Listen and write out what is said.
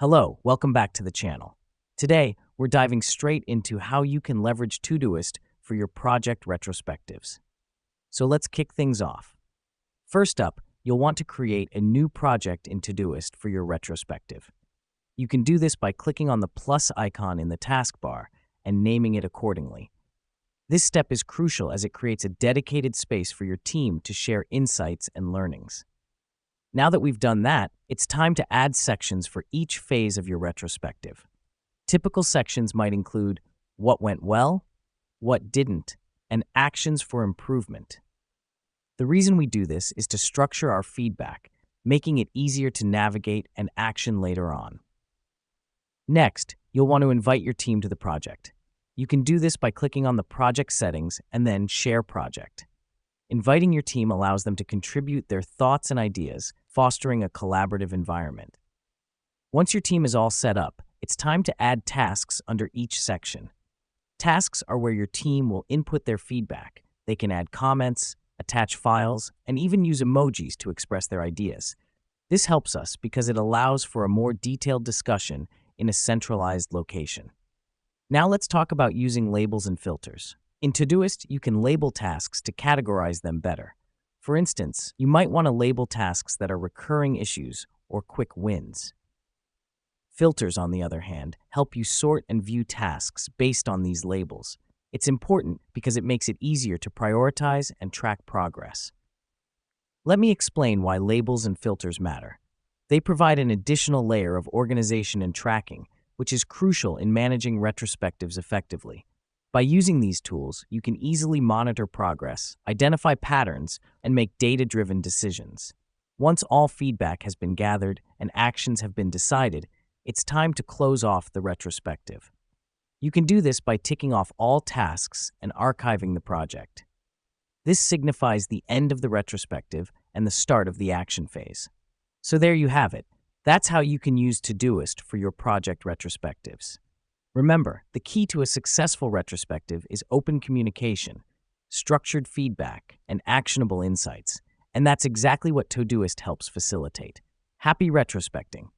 Hello, welcome back to the channel. Today, we're diving straight into how you can leverage Todoist for your project retrospectives. So let's kick things off. First up, you'll want to create a new project in Todoist for your retrospective. You can do this by clicking on the plus icon in the taskbar and naming it accordingly. This step is crucial as it creates a dedicated space for your team to share insights and learnings. Now that we've done that, it's time to add sections for each phase of your retrospective. Typical sections might include what went well, what didn't, and actions for improvement. The reason we do this is to structure our feedback, making it easier to navigate and action later on. Next, you'll want to invite your team to the project. You can do this by clicking on the project settings and then Share Project. Inviting your team allows them to contribute their thoughts and ideas, fostering a collaborative environment. Once your team is all set up, it's time to add tasks under each section. Tasks are where your team will input their feedback. They can add comments, attach files, and even use emojis to express their ideas. This helps us because it allows for a more detailed discussion in a centralized location. Now let's talk about using labels and filters. In Todoist, you can label tasks to categorize them better. For instance, you might want to label tasks that are recurring issues or quick wins. Filters, on the other hand, help you sort and view tasks based on these labels. It's important because it makes it easier to prioritize and track progress. Let me explain why labels and filters matter. They provide an additional layer of organization and tracking, which is crucial in managing retrospectives effectively. By using these tools, you can easily monitor progress, identify patterns, and make data-driven decisions. Once all feedback has been gathered and actions have been decided, it's time to close off the retrospective. You can do this by ticking off all tasks and archiving the project. This signifies the end of the retrospective and the start of the action phase. So there you have it. That's how you can use Todoist for your project retrospectives. Remember, the key to a successful retrospective is open communication, structured feedback, and actionable insights. And that's exactly what Todoist helps facilitate. Happy retrospecting!